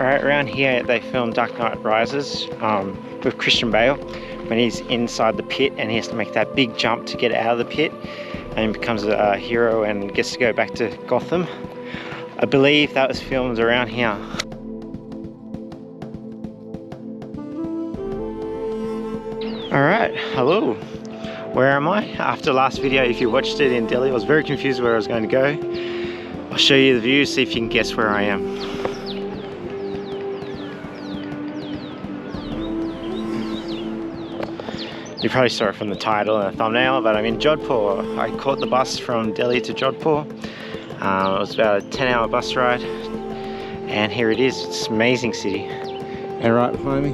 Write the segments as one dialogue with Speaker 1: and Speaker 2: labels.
Speaker 1: Right around here they filmed Dark Knight Rises with Christian Bale when he's inside the pit and he has to make that big jump to get out of the pit and becomes a hero and gets to go back to Gotham. I believe that was filmed around here. Alright, hello. Where am I? After last video, if you watched it in Delhi, I was very confused where I was going to go. I'll show you the view, see if you can guess where I am. You probably saw it from the title and the thumbnail, but I'm in Jodhpur. I caught the bus from Delhi to Jodhpur. It was about a 10-hour bus ride. And here it is, it's an amazing city. And right behind me,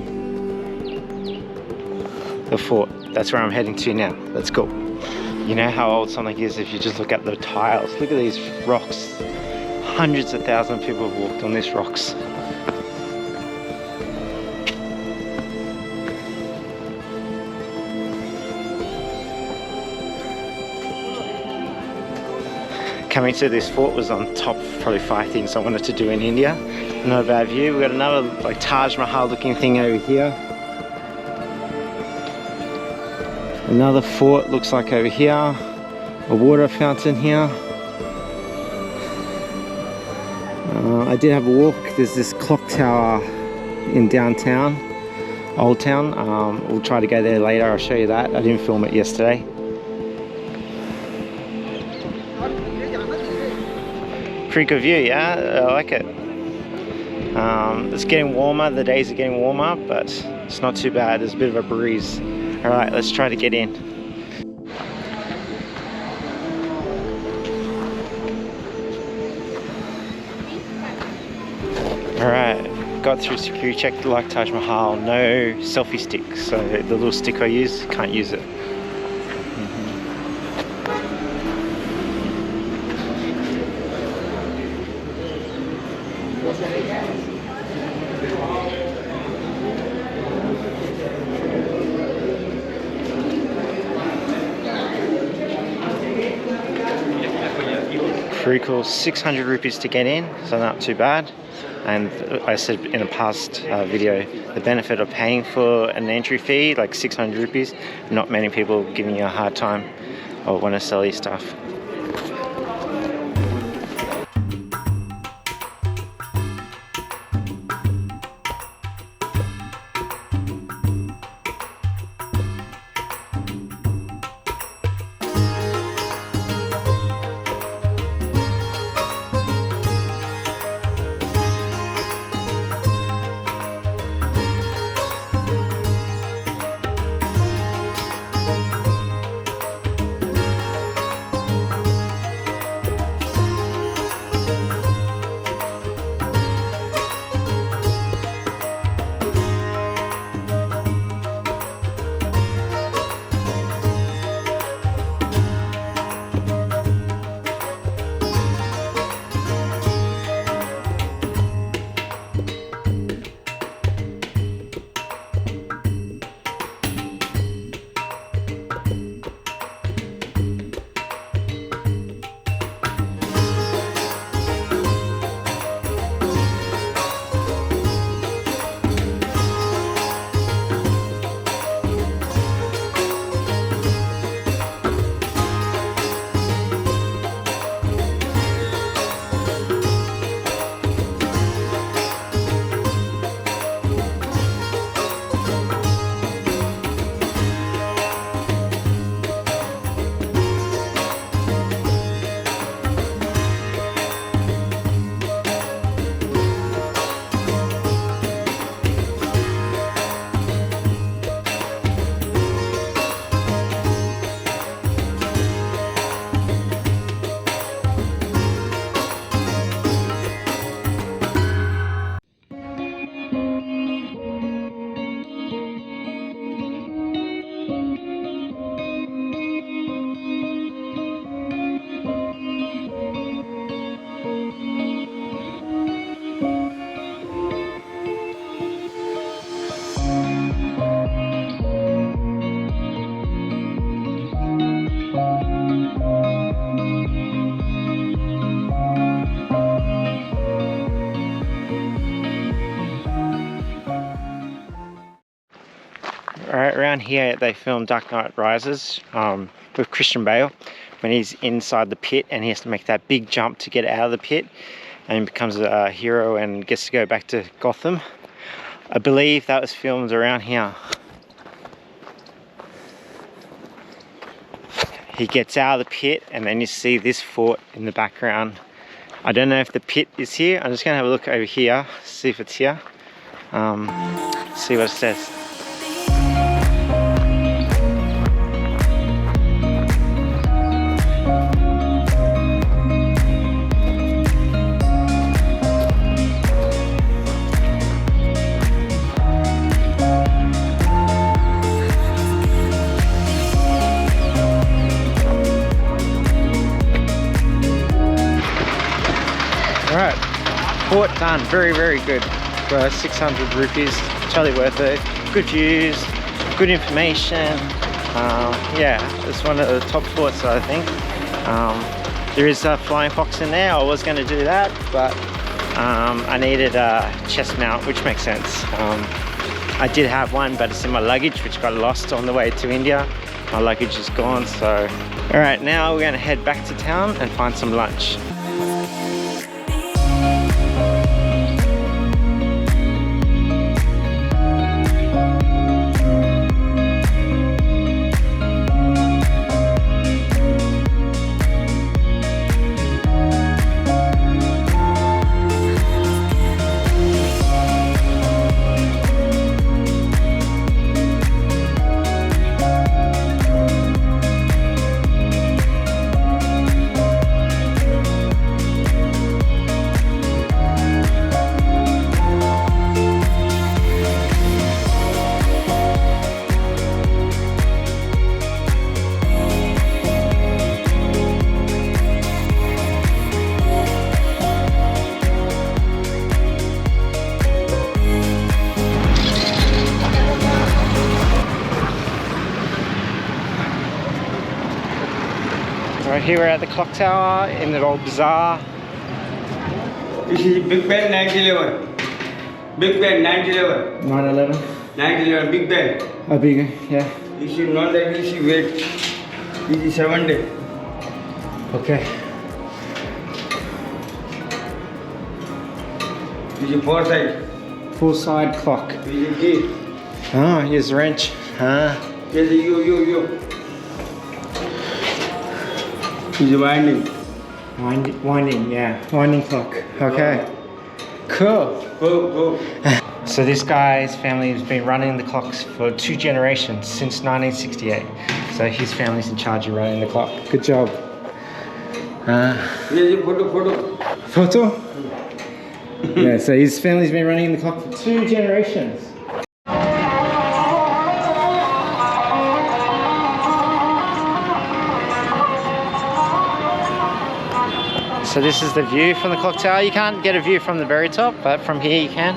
Speaker 1: the fort. That's where I'm heading to now. Let's go. You know how old something is if you just look at the tiles. Look at these rocks. Hundreds of thousands of people have walked on these rocks. Coming to this fort was on top of probably 5 things I wanted to do in India. Not a bad view. We've got another like Taj Mahal looking thing over here. Another fort looks like over here. A water fountain here. I did have a walk. There's this clock tower in downtown, Old Town. We'll try to go there later. I'll show you that. I didn't film it yesterday. Pretty good view, yeah? I like it. It's getting warmer. The days are getting warmer, but it's not too bad. There's a bit of a breeze. All right, let's try to get in. All right, got through security check like Taj Mahal. No selfie stick, so the little stick I use, can't use it. Pretty cool. 600 rupees to get in, so not too bad. And I said in a past video, the benefit of paying for an entry fee, like 600 rupees, not many people giving you a hard time or want to sell you stuff. Alright, around here they filmed Dark Knight Rises with Christian Bale when he's inside the pit and he has to make that big jump to get out of the pit and becomes a hero and gets to go back to Gotham. I believe that was filmed around here. He gets out of the pit and then you see this fort in the background. I don't know if the pit is here. I'm just going to have a look over here, see if it's here. See what it says. Alright, fort done, very good. For 600 rupees, totally worth it. Good views, good information. Yeah, it's one of the top forts I think. There is a flying fox in there. I was going to do that, but I needed a chest mount, which makes sense. I did have one, but it's in my luggage, which got lost on the way to India. My luggage is gone, so. Alright, now we're going to head back to town and find some lunch. Right here we're at the clock tower in the old bazaar.
Speaker 2: This is Big Ben 911. Big Ben 911.
Speaker 1: 911.
Speaker 2: 911 Big Ben.
Speaker 1: Oh, big, yeah.
Speaker 2: This is not like this is weight. This is 7 day.
Speaker 1: Okay.
Speaker 2: This is 4 side.
Speaker 1: 4 side clock.
Speaker 2: This is key.
Speaker 1: Oh, here's the wrench.
Speaker 2: This is you. This is winding.
Speaker 1: Winding, yeah. Winding clock. Okay. Cool.
Speaker 2: Go.
Speaker 1: So this guy's family has been running the clocks for 2 generations since 1968. So his family's in charge of running the clock. Good job.
Speaker 2: This is photo.
Speaker 1: Photo? Yeah, so his family's been running the clock for 2 generations. So this is the view from the clock tower. You can't get a view from the very top, but from here you can.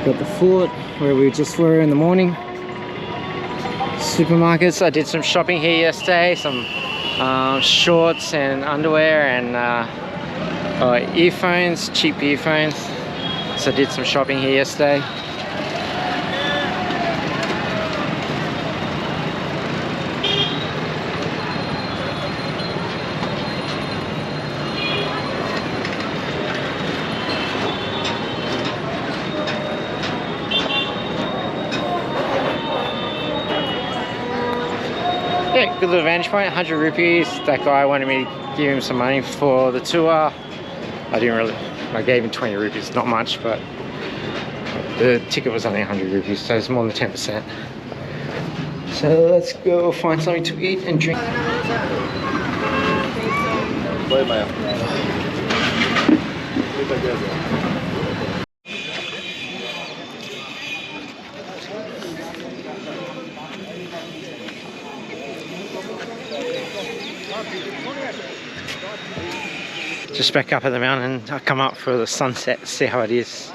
Speaker 1: Got the fort where we just were in the morning. Supermarkets. I did some shopping here yesterday. Some shorts and underwear and earphones, cheap earphones. So I did some shopping here yesterday. Yeah, good little vantage point, 100 rupees. That guy wanted me to give him some money for the tour. I gave him 20 rupees, not much, but the ticket was only 100 rupees, so it's more than 10%. So let's go find something to eat and drink. Just back up at the mountain. I'll come up for the sunset, see how it is.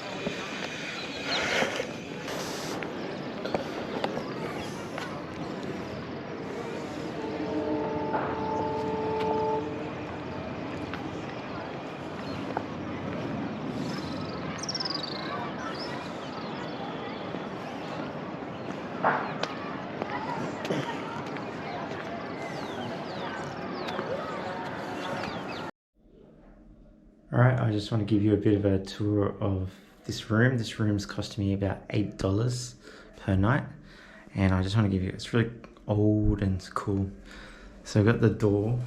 Speaker 1: just want to give you a bit of a tour of this room. This room's costing me about $8 per night, and I just want to give you, it's really old and it's cool. So I've got the door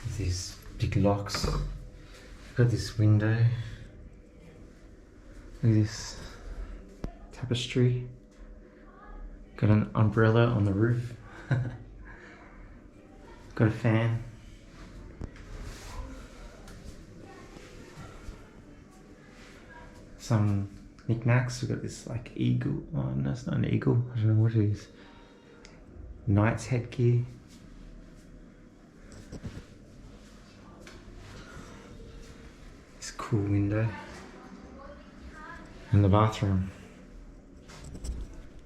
Speaker 1: with these big locks. I've got this window. Look at this tapestry. Got an umbrella on the roof. Got a fan. Some knickknacks. We've got this like eagle. Oh no, it's not an eagle. I don't know what it is. Knight's headgear. This cool window. And the bathroom.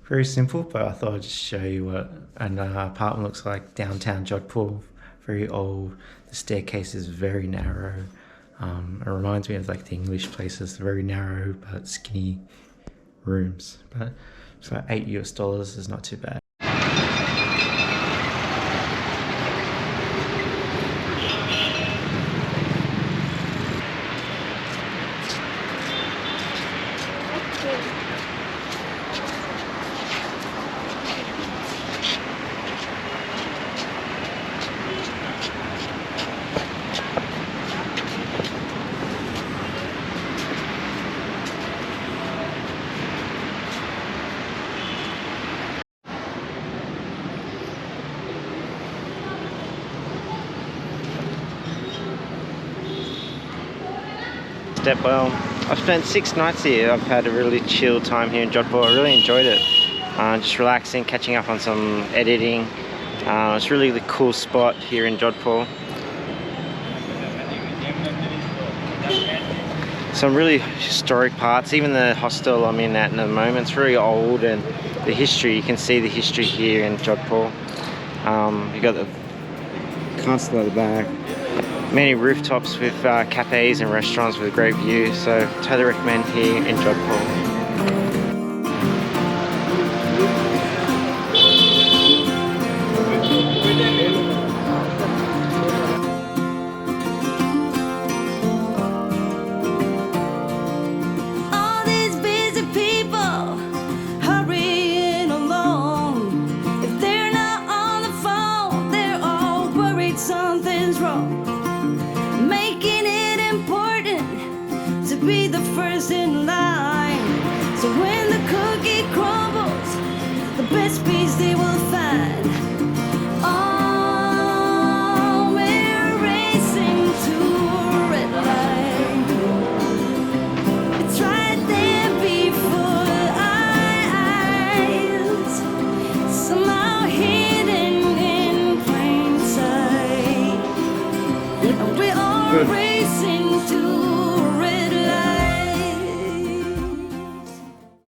Speaker 1: Very simple, but I thought I'd just show you what an apartment looks like downtown Jodhpur. Very old. The staircase is very narrow. It reminds me of like the English places, very narrow but skinny rooms. But it's like $8 is not too bad. Well, I've spent 6 nights here. I've had a really chill time here in Jodhpur. I really enjoyed it. Just relaxing, catching up on some editing. It's really the cool spot here in Jodhpur. Some really historic parts. Even the hostel I'm in at the moment, it's very old, and the history, you can see the history here in Jodhpur. You've got the castle at the back. Many rooftops with cafes and restaurants with a great view, so totally recommend here in Jodhpur.
Speaker 3: Be the first in line, so when the cookie crumbles, the best piece they will find. Oh, we're racing to a red light. It's right there before our eyes, somehow hidden in plain sight. And we're all